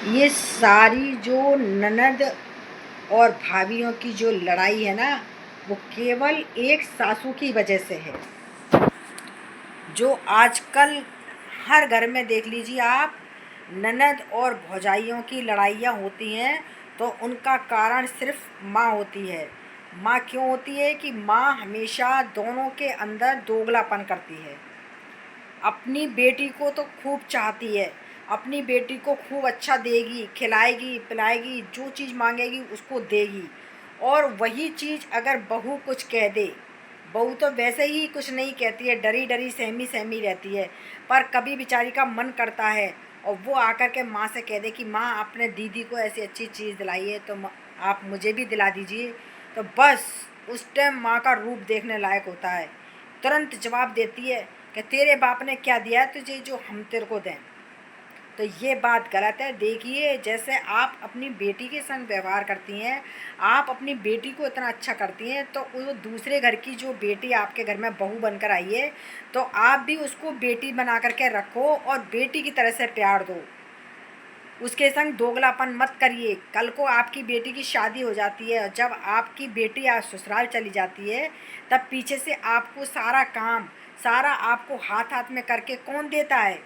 ये सारी जो ननद और भाभियों की जो लड़ाई है ना, वो केवल एक सासू की वजह से है। जो आजकल हर घर में देख लीजिए आप, ननद और भौजाइयों की लड़ाइयाँ होती हैं, तो उनका कारण सिर्फ माँ होती है। माँ क्यों होती है कि माँ हमेशा दोनों के अंदर दोगलापन करती है। अपनी बेटी को तो खूब चाहती है, अपनी बेटी को खूब अच्छा देगी, खिलाएगी पिलाएगी, जो चीज़ मांगेगी उसको देगी। और वही चीज़ अगर बहू कुछ कह दे, बहू तो वैसे ही कुछ नहीं कहती है, डरी डरी सहमी सहमी रहती है, पर कभी बेचारी का मन करता है और वो आकर के माँ से कह दे कि माँ आपने दीदी को ऐसी अच्छी चीज़ दिलाई है, तो आप मुझे भी दिला दीजिए। तो बस उस टाइम माँ का रूप देखने लायक होता है। तुरंत जवाब देती है कि तेरे बाप ने क्या दिया है तुझे जो हम तेरे को दें। तो ये बात गलत है। देखिए, जैसे आप अपनी बेटी के संग व्यवहार करती हैं, आप अपनी बेटी को इतना अच्छा करती हैं, तो वो दूसरे घर की जो बेटी आपके घर में बहू बनकर आई है, तो आप भी उसको बेटी बना करके रखो और बेटी की तरह से प्यार दो। उसके संग दोगलापन मत करिए। कल को आपकी बेटी की शादी हो जाती है और जब आपकी बेटी ससुराल चली जाती है, तब पीछे से आपको सारा काम, सारा आपको हाथ हाथ में करके कौन देता है?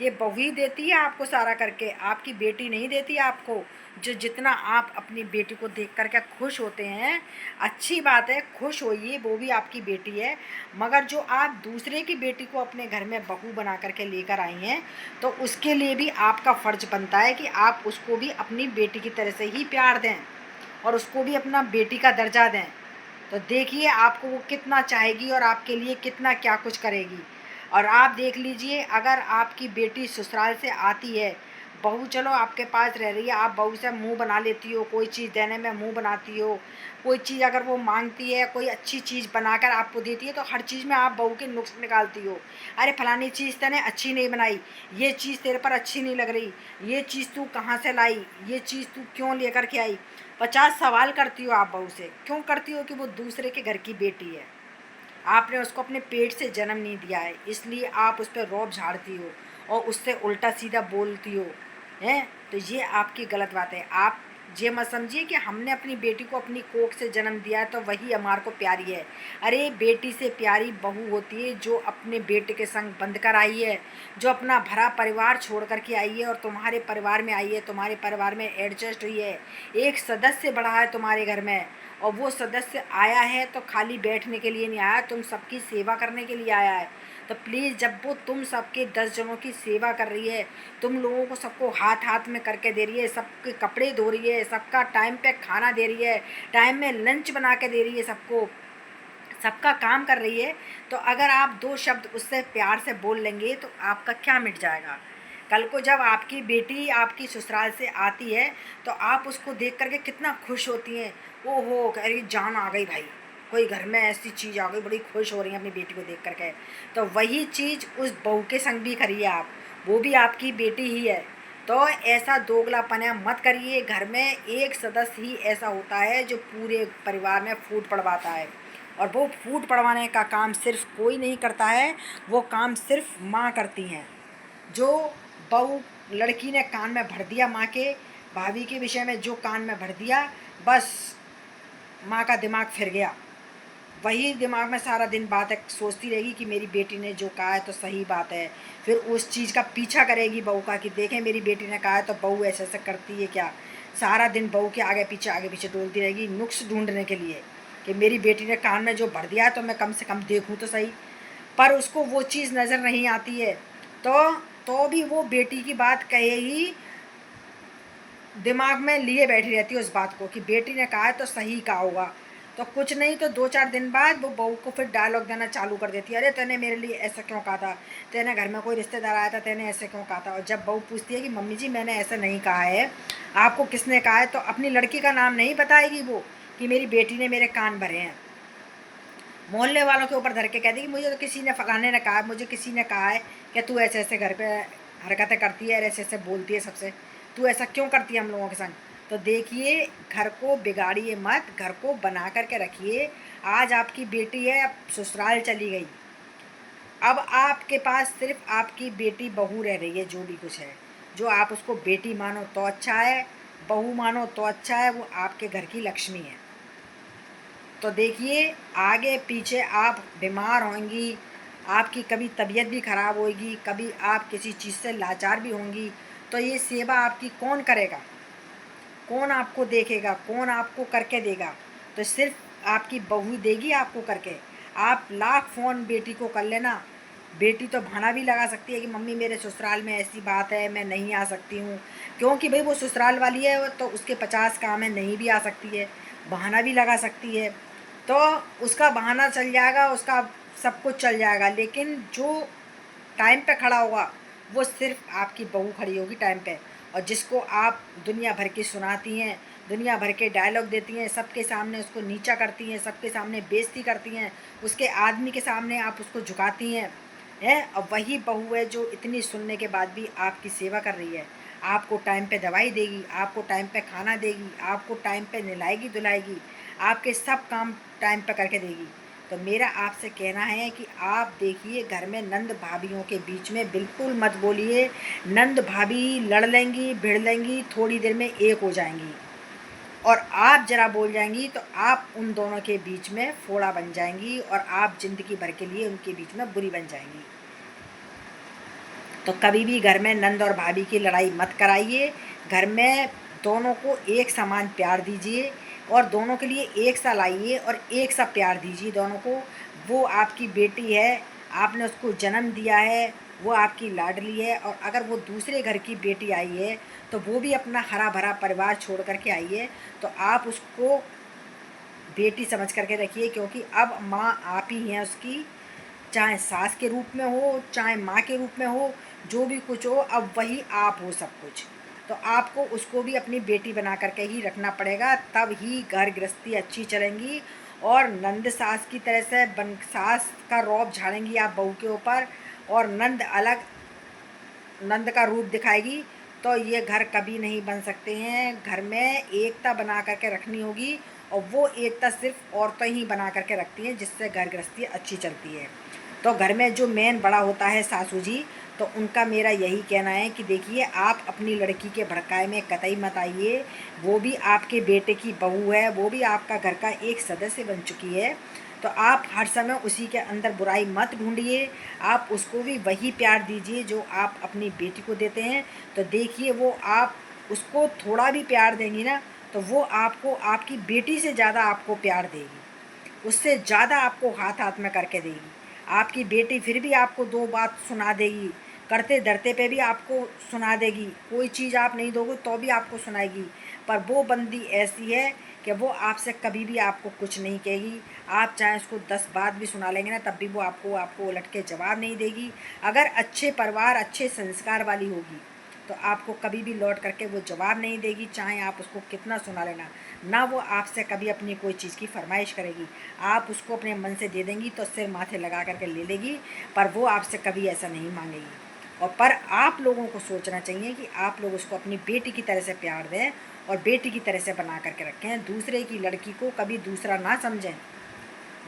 ये बहू ही देती है आपको सारा करके, आपकी बेटी नहीं देती आपको। जो जितना आप अपनी बेटी को देख कर के खुश होते हैं, अच्छी बात है, खुश होइए, वो भी आपकी बेटी है। मगर जो आप दूसरे की बेटी को अपने घर में बहू बना करके लेकर आई हैं, तो उसके लिए भी आपका फ़र्ज़ बनता है कि आप उसको भी अपनी बेटी की तरह से ही प्यार दें और उसको भी अपना बेटी का दर्जा दें। तो देखिए आपको वो कितना चाहेगी और आपके लिए कितना क्या कुछ करेगी। और आप देख लीजिए, अगर आपकी बेटी ससुराल से आती है, बहू चलो आपके पास रह रही है, आप बहू से मुंह बना लेती हो, कोई चीज़ देने में मुंह बनाती हो, कोई चीज़ अगर वो मांगती है, कोई अच्छी चीज़ बनाकर आपको देती है, तो हर चीज़ में आप बहू के नुक्स निकालती हो। अरे फलानी चीज़ तूने अच्छी नहीं बनाई, ये चीज़ तेरे पर अच्छी नहीं लग रही, ये चीज़ तू कहाँ से लाई, ये चीज़ तू क्यों लेकर के आई। 50 सवाल करती हो आप बहू से। क्यों करती हो? कि वो दूसरे के घर की बेटी है, आपने उसको अपने पेट से जन्म नहीं दिया है, इसलिए आप उस पर रौब झाड़ती हो और उससे उल्टा सीधा बोलती हो, हैं? तो ये आपकी गलत बात है। आप ये मत समझिए कि हमने अपनी बेटी को अपनी कोख से जन्म दिया है तो वही हमारे को प्यारी है। अरे बेटी से प्यारी बहू होती है जो अपने बेटे के संग बंध कर आई है, जो अपना भरा परिवार छोड़ कर के आई है और तुम्हारे परिवार में आई है, तुम्हारे परिवार में एडजस्ट हुई है। एक सदस्य बढ़ा है तुम्हारे घर में, और वो सदस्य आया है तो खाली बैठने के लिए नहीं आया, तुम सबकी सेवा करने के लिए आया है। तो प्लीज़, जब वो तुम सबके 10 जनों की सेवा कर रही है, तुम लोगों को सबको हाथ हाथ में करके दे रही है, सबके कपड़े धो रही है, सबका टाइम पे खाना दे रही है, टाइम में लंच बना के दे रही है सबको, सबका काम कर रही है, तो अगर आप 2 शब्द उससे प्यार से बोल लेंगे तो आपका क्या मिट जाएगा? कल को जब आपकी बेटी आपकी ससुराल से आती है, तो आप उसको देख कर के कितना खुश होती हैं। ओहो! अरे जान आ गई भाई, कोई घर में ऐसी चीज़ आ गई, बड़ी खुश हो रही हैं अपनी बेटी को देख कर के। तो वही चीज़ उस बहू के संग भी करिए आप, वो भी आपकी बेटी ही है। तो ऐसा दोगलापना मत करिए। घर में एक सदस्य ही ऐसा होता है जो पूरे परिवार में फूट पड़वाता है, और वो फूट पड़वाने का काम सिर्फ कोई नहीं करता है, वो काम सिर्फ माँ करती हैं। जो बहू, लड़की ने कान में भर दिया माँ के, भाभी के विषय में जो कान में भर दिया, बस माँ का दिमाग फिर गया। वही दिमाग में सारा दिन बात है, सोचती रहेगी कि मेरी बेटी ने जो कहा है तो सही बात है। फिर उस चीज़ का पीछा करेगी बहू का कि देखें मेरी बेटी ने कहा है तो बहू ऐसे ऐसे करती है क्या। सारा दिन बहू के आगे पीछे डोलती रहेगी नुक्स ढूंढने के लिए कि मेरी बेटी ने कान में जो भर दिया है तो मैं कम से कम देखूँ तो सही। पर उसको वो चीज़ नज़र नहीं आती है। तो भी वो बेटी की बात कहेगी, दिमाग में लिए बैठी रहती है उस बात को कि बेटी ने कहा है तो सही कहा होगा। तो कुछ नहीं तो 2-4 दिन बाद वो बहू को फिर डायलॉग देना चालू कर देती है, अरे तूने मेरे लिए ऐसा क्यों कहा था, तेने घर में कोई रिश्तेदार आया था, तेने ऐसे क्यों कहा था। और जब बहू पूछती है कि मम्मी जी मैंने ऐसा नहीं कहा है, आपको किसने कहा है, तो अपनी लड़की का नाम नहीं बताएगी वो कि मेरी बेटी ने मेरे कान भरे हैं। मोहल्ले वालों के ऊपर धर के कह देगी मुझे तो किसी ने, फलाने ने कहा है, मुझे किसी ने कहा है कि तू ऐसे ऐसे घर पे हरकतें करती है, ऐसे ऐसे बोलती है सबसे, तू ऐसा क्यों करती है हम लोगों के संग। तो देखिए, घर को बिगाड़िए मत, घर को बना करके रखिए। आज आपकी बेटी है, अब ससुराल चली गई, अब आपके पास सिर्फ आपकी बेटी बहू रह रही है, जो भी कुछ है। जो आप उसको बेटी मानो तो अच्छा है, बहू मानो तो अच्छा है, वो आपके घर की लक्ष्मी है। तो देखिए, आगे पीछे आप बीमार होंगी, आपकी कभी तबीयत भी ख़राब होगी, कभी आप किसी चीज़ से लाचार भी होंगी, तो ये सेवा आपकी कौन करेगा? कौन आपको देखेगा? कौन आपको करके देगा? तो सिर्फ आपकी बहू देगी आपको करके। आप लाख फ़ोन बेटी को कर लेना, बेटी तो बहाना भी लगा सकती है कि मम्मी मेरे ससुराल में ऐसी बात है, मैं नहीं आ सकती हूँ, क्योंकि भाई वो ससुराल वाली है, तो उसके 50 काम है, नहीं भी आ सकती है, बहाना भी लगा सकती है। तो उसका बहाना चल जाएगा, उसका सब कुछ चल जाएगा, लेकिन जो टाइम पे खड़ा होगा वो सिर्फ आपकी बहू खड़ी होगी टाइम पे। और जिसको आप दुनिया भर की सुनाती हैं, दुनिया भर के डायलॉग देती हैं, सबके सामने उसको नीचा करती हैं, सबके सामने बेइज्जती करती हैं, उसके आदमी के सामने आप उसको झुकाती हैं, और वही बहू है जो इतनी सुनने के बाद भी आपकी सेवा कर रही है। आपको टाइम पे दवाई देगी, आपको टाइम पे खाना देगी, आपको टाइम पे नहलाएगी धुलाएगी, आपके सब काम टाइम पे करके देगी। तो मेरा आपसे कहना है कि आप देखिए, घर में नंद भाभियों के बीच में बिल्कुल मत बोलिए। नंद भाभी लड़ लेंगी, भिड़ लेंगी, थोड़ी देर में एक हो जाएंगी, और आप ज़रा बोल जाएंगी तो आप उन दोनों के बीच में फोड़ा बन जाएंगी, और आप ज़िंदगी भर के लिए उनके बीच में बुरी बन जाएंगी। तो कभी भी घर में नंद और भाभी की लड़ाई मत कराइए। घर में दोनों को एक समान प्यार दीजिए, और दोनों के लिए एक सा लाइए और एक सा प्यार दीजिए दोनों को। वो आपकी बेटी है, आपने उसको जन्म दिया है, वो आपकी लाडली है। और अगर वो दूसरे घर की बेटी आई है तो वो भी अपना हरा भरा परिवार छोड़ कर के आई है, तो आप उसको बेटी समझ करके रखिए, क्योंकि अब माँ आप ही हैं उसकी। चाहे सास के रूप में हो, चाहे माँ के रूप में हो, जो भी कुछ हो, अब वही आप हो सब कुछ। तो आपको उसको भी अपनी बेटी बना करके ही रखना पड़ेगा, तब ही घर गृहस्थी अच्छी चलेंगी। और नंद सास की तरह से बन सास का रौब झाड़ेंगी आप बहू के ऊपर, और नंद अलग नंद का रूप दिखाएगी, तो ये घर कभी नहीं बन सकते हैं। घर में एकता बना करके रखनी होगी, और वो एकता सिर्फ औरतें ही बना करके रखती हैं, जिससे घर गृहस्थी अच्छी चलती है। तो घर में जो मेन बड़ा होता है सासू जी, तो उनका मेरा यही कहना है कि देखिए, आप अपनी लड़की के भड़काए में कतई मत आइए। वो भी आपके बेटे की बहू है, वो भी आपका घर का एक सदस्य बन चुकी है। तो आप हर समय उसी के अंदर बुराई मत ढूंढिए, आप उसको भी वही प्यार दीजिए जो आप अपनी बेटी को देते हैं। तो देखिए, वो आप उसको थोड़ा भी प्यार देंगी ना, तो वो आपको आपकी बेटी से ज़्यादा आपको प्यार देगी, उससे ज़्यादा आपको हाथ हाथ में करके देगी। आपकी बेटी फिर भी आपको दो बात सुना देगी, करते धरते पे भी आपको सुना देगी, कोई चीज़ आप नहीं दोगे तो भी आपको सुनाएगी। पर वो बंदी ऐसी है कि वो आपसे कभी भी आपको कुछ नहीं कहेगी। आप चाहे उसको 10 बात भी सुना लेंगे ना, तब भी वो आपको आपको उलट के जवाब नहीं देगी। अगर अच्छे परिवार अच्छे संस्कार वाली होगी तो आपको कभी भी लौट करके वो जवाब नहीं देगी, चाहे आप उसको कितना सुना लेना। ना वो आपसे कभी अपनी कोई चीज़ की फरमाइश करेगी, आप उसको अपने मन से दे देंगी तो सिर माथे लगा करके ले लेगी, पर वो आपसे कभी ऐसा नहीं मांगेगी। और पर आप लोगों को सोचना चाहिए कि आप लोग उसको अपनी बेटी की तरह से प्यार दें, और बेटी की तरह से बना करके रखें। दूसरे की लड़की को कभी दूसरा ना समझें।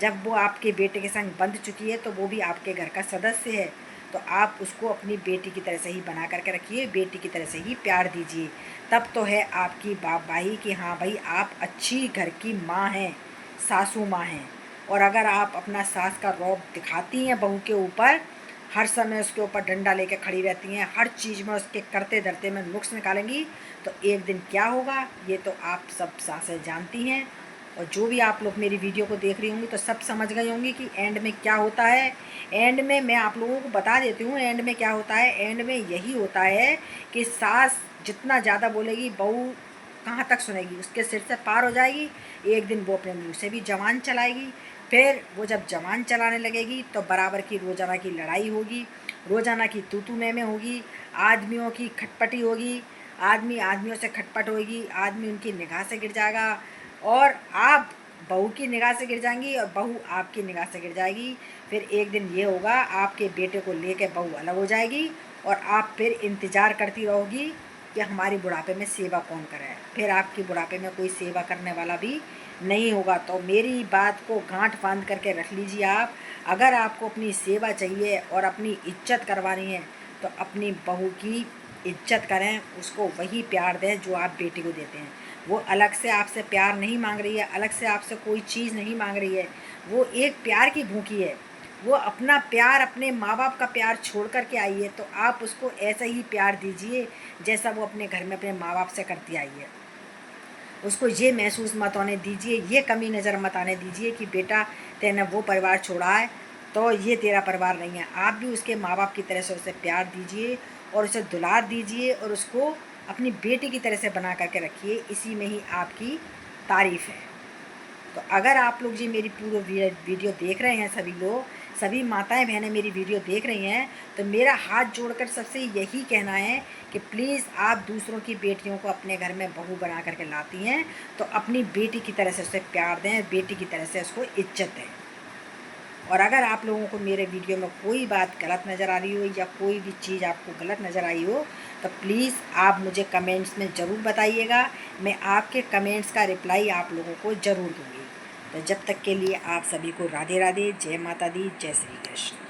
जब वो आपके बेटे के संग बंध चुकी है तो वो भी आपके घर का सदस्य है। तो आप उसको अपनी बेटी की तरह से ही बना करके रखिए, बेटी की तरह से ही प्यार दीजिए। तब तो है आपकी बाई कि हाँ भाई, आप अच्छी घर की माँ हैं, सासू माँ हैं। और अगर आप अपना सास का रौब दिखाती हैं बहू के ऊपर, हर समय उसके ऊपर डंडा लेके खड़ी रहती हैं, हर चीज़ में उसके करते धरते में नुक्स निकालेंगी, तो एक दिन क्या होगा ये तो आप सब सासें जानती हैं। और जो भी आप लोग मेरी वीडियो को देख रही होंगी तो सब समझ गई होंगी कि एंड में क्या होता है। एंड में मैं आप लोगों को बता देती हूँ एंड में क्या होता है। एंड में यही होता है कि सास जितना ज़्यादा बोलेगी, बहू कहाँ तक सुनेगी, उसके सिर से पार हो जाएगी। एक दिन वो अपने मुँह से भी जवान चलाएगी। फिर वो जब जवान चलाने लगेगी तो बराबर की रोज़ाना की लड़ाई होगी, रोज़ाना की तू में होगी, आदमियों की खटपटी होगी, आदमी आदमियों से खटपट होगी, आदमी उनकी निगाह से गिर जाएगा, और आप बहू की निगाह से गिर जाएंगी और बहू आपकी निगाह से गिर जाएगी। फिर एक दिन ये होगा, आपके बेटे को लेकर बहू अलग हो जाएगी, और आप फिर इंतज़ार करती रहोगी कि हमारी बुढ़ापे में सेवा कौन करे। फिर आपकी बुढ़ापे में कोई सेवा करने वाला भी नहीं होगा। तो मेरी बात को गांठ बांध करके रख लीजिए आप। अगर आपको अपनी सेवा चाहिए और अपनी इज्जत करवानी है तो अपनी बहू की इज्जत करें, उसको वही प्यार दें जो आप बेटी को देते हैं। वो अलग से आपसे प्यार नहीं मांग रही है, अलग से आपसे कोई चीज़ नहीं मांग रही है, वो एक प्यार की भूखी है। वो अपना प्यार, अपने माँ बाप का प्यार छोड़ कर के आई है, तो आप उसको ऐसा ही प्यार दीजिए जैसा वो अपने घर में अपने माँ बाप से करती आई है। उसको ये महसूस मत होने दीजिए, ये कमी नज़र मत आने दीजिए कि बेटा तेने वो परिवार छोड़ा है तो ये तेरा परिवार नहीं है। आप भी उसके माँ बाप की तरह से उसे प्यार दीजिए और उसे दुलार दीजिए और उसको अपनी बेटी की तरह से बना करके रखिए। इसी में ही आपकी तारीफ़ है। तो अगर आप लोग जी मेरी पूरी वीडियो देख रहे हैं, सभी लोग, सभी माताएं बहनें मेरी वीडियो देख रही हैं, तो मेरा हाथ जोड़कर सबसे यही कहना है कि प्लीज़ आप दूसरों की बेटियों को अपने घर में बहू बना करके लाती हैं तो अपनी बेटी की तरह से उसे प्यार दें, बेटी की तरह से उसको इज्जत दें। और अगर आप लोगों को मेरे वीडियो में कोई बात गलत नज़र आ रही हो या कोई भी चीज़ आपको गलत नज़र आई हो तो प्लीज़ आप मुझे कमेंट्स में ज़रूर बताइएगा। मैं आपके कमेंट्स का रिप्लाई आप लोगों को ज़रूर दूँगी। तो जब तक के लिए आप सभी को राधे राधे, जय माता दी, जय श्री कृष्ण।